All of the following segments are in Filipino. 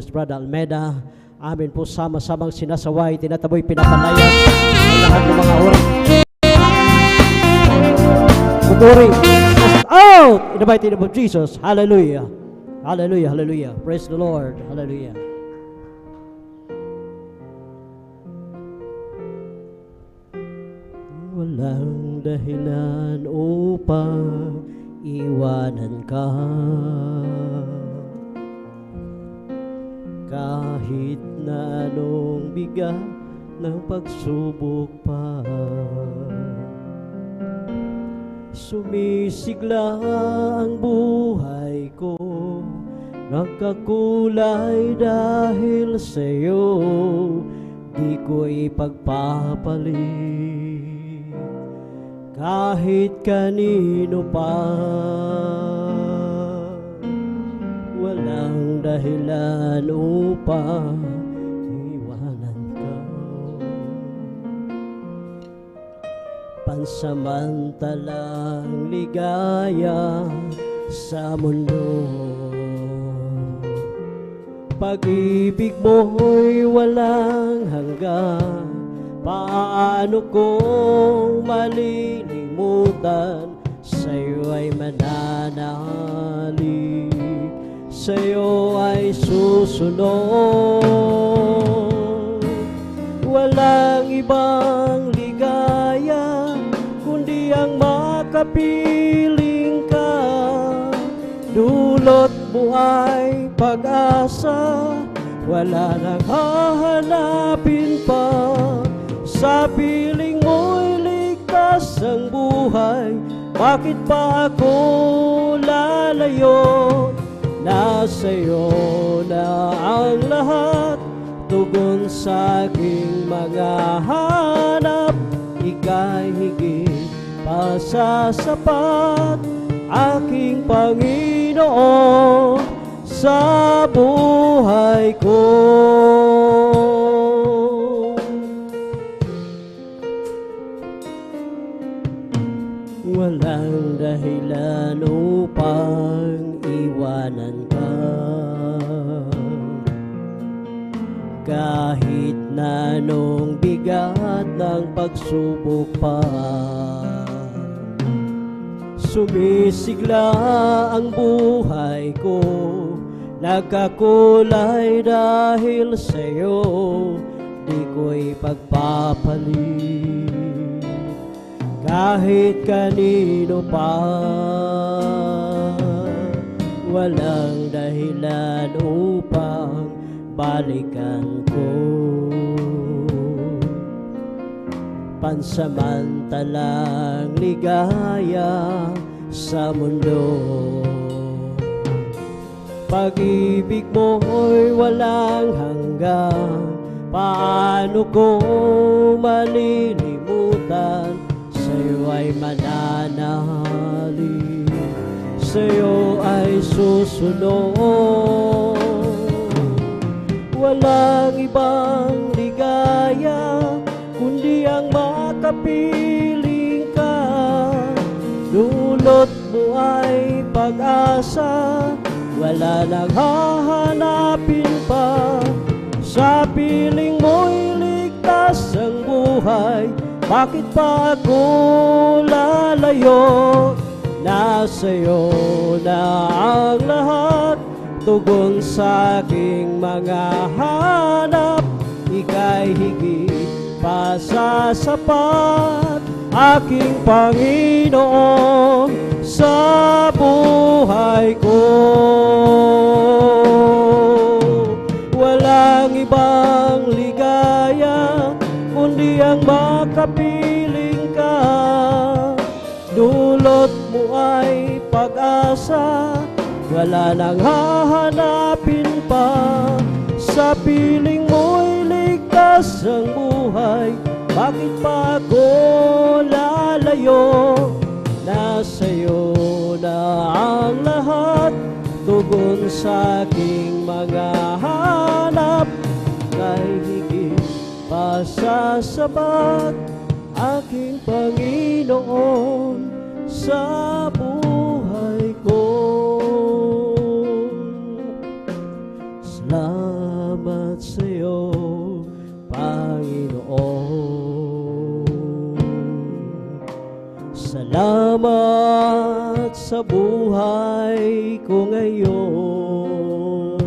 si Brother Almeida. Amin po sama-samang sinasaway, tinataboy, pinapalayas ang lahat ng mga oras. Pupuri, cast out in the mighty name of Jesus. Hallelujah. Hallelujah, hallelujah. Praise the Lord. Hallelujah. Walang dahilan upang iwanan ka, kahit na anong bigat ng pagsubok pa. Sumisigla ang buhay ko, nagkakulay dahil sa'yo, di ko ipagpapalit kahit kanino pa. Walang dahilan upang iwanan ka. Pansamantalang ligaya sa mundo, pag-ibig mo'y walang hanggan. Paano kong malilimutan, sa'yo ay mananalig, sa'yo ay susunod. Walang ibang ligaya kundi ang makapiling ka. Dulot mo ay pag-asa, wala nang hahanapin pa. Sa piling mo'y ligtas ang buhay, bakit pa ako lalayo? Nasa'yo na ang lahat, tugon sa aking mga hanap. Ika'y higit pa sa sapat, aking Panginoon sa buhay ko. Walang dahilan upang iwanan ka, kahit na anong bigat ng pagsubok pa. Sumisigla ang buhay ko, nagkakulay dahil sa'yo, di ko ipagpapalit kahit kanino pa. Walang dahilan upang balikan ko. Pansamantalang ligaya sa mundo, pag-ibig mo'y walang hanggan. Paano ko malilimutan, sa'yo ay mananalig, sa'yo ay susunod. Walang ibang ligaya kundi ang makapiling ka. Dulot mo ay pag-asa, wala nang hahanapin pa. Sa piling mo'y ligtas ang buhay, bakit pa ako lalayo? Nasa'yo na ang lahat, tugon sa aking mga hanap. Ika'y higit pa sa sapat, aking Panginoon sa buhay ko. Walang ibang ligaya kundi ang makapiling ka. Dulot mo ay pag-asa, wala nang hahanapin pa. Sa piling mo'y ligtas ang buhay, bakit pa ako lalayo? Nasa'yo na ang lahat, tugon sa aking mga hanap. Kay higit pa sa sabat, aking Panginoon sa buhay ko. Salamat. Salamat sa buhay ko ngayon.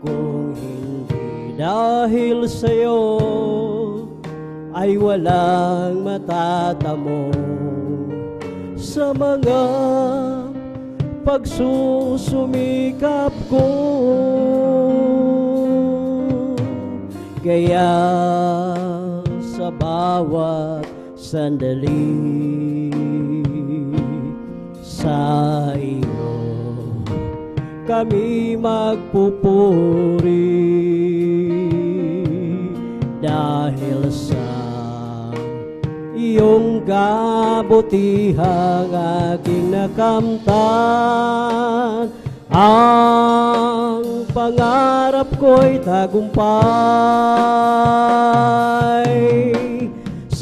Kung hindi dahil sa'yo, ay walang matatamo sa mga pagsusumikap ko. Kaya sa bawat sandali sa iyo kami magpupuri dahil sa iyong kabutihang aking nakamtan. Ang pangarap ko'y tagumpay.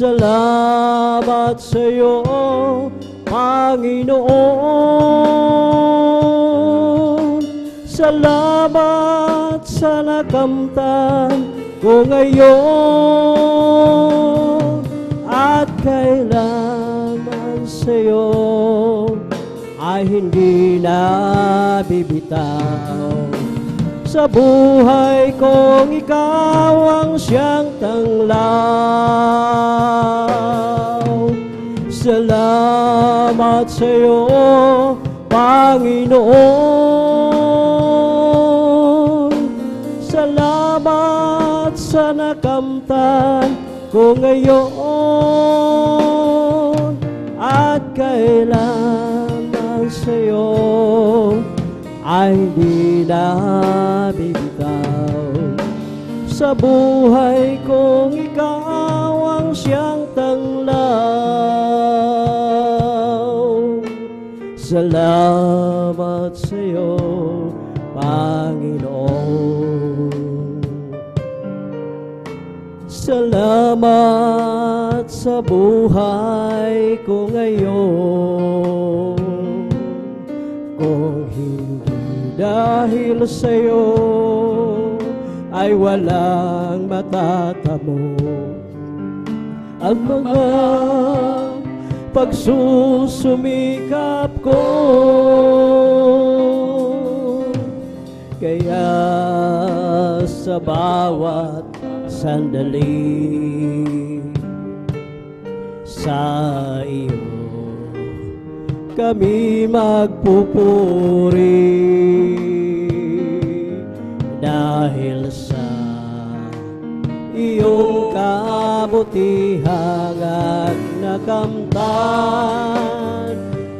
Salamat sa iyo, Panginoon. Salamat sa nakamtan ko ngayon. At kailanman sa iyo ay hindi na bibitaw. Sa buhay kong ikaw ang siyang tanglaw. Salamat sa iyo, Panginoon. Salamat sa nakamtan ko ngayon. At kailanman sa iyo ay di na bibitaw. Sa buhay kong ikaw ang siyang tanglaw. Salamat sa iyo, Panginoon. Salamat sa buhay ko ngayon. Kung hindi dahil sa'yo, ay walang matatamo ang mga pagsusumikap ko. Kaya sa bawat sandali sa iyo kami magpupuri dahil sa iyong kabutihang at nakamtan.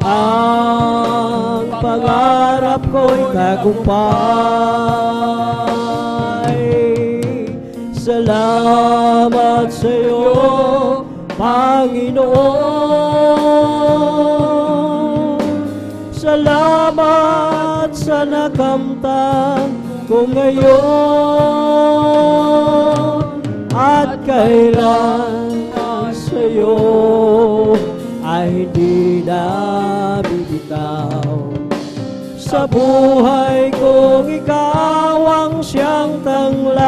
Ang pangarap ko'y tagumpay. Salamat sa iyo, Panginoon. Salamat sa nakamtan ko ngayon. At kailan sa iyo ay hindi na bibitaw. Sa buhay kong ikaw ang siyang tanglaw.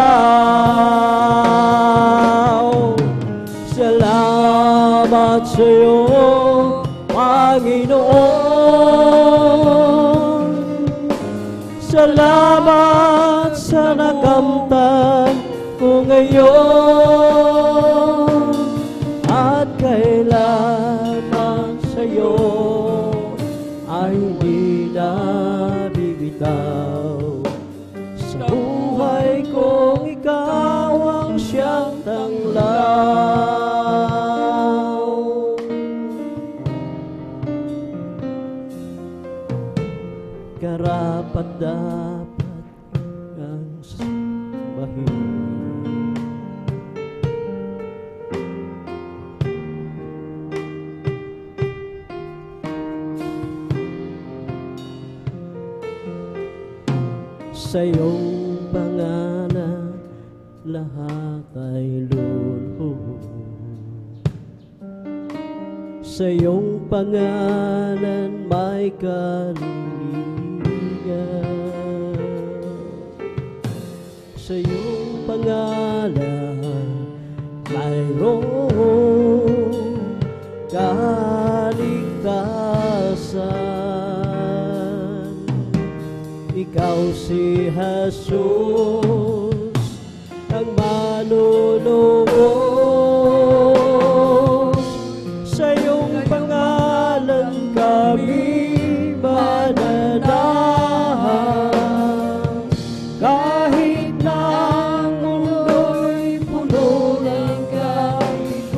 Salamat sa iyo, Panginoon. Salamat sa nakamtan ko ngayon. At kailanman sa iyo ay hindi na bibitaw. Sa buhay kong ikaw ang siyang tanglaw. Karapat dapat ang sambahin. Sa iyong pangalan lahat ay lulubog. Sa iyong pangalan may kaliligan. Sa iyong pangalan mayroong Ikaw si Jesus, ang manunubos. Sa iyong pangalan kami mananahan. Kahit na ang mundo'y puno ng kalikuan,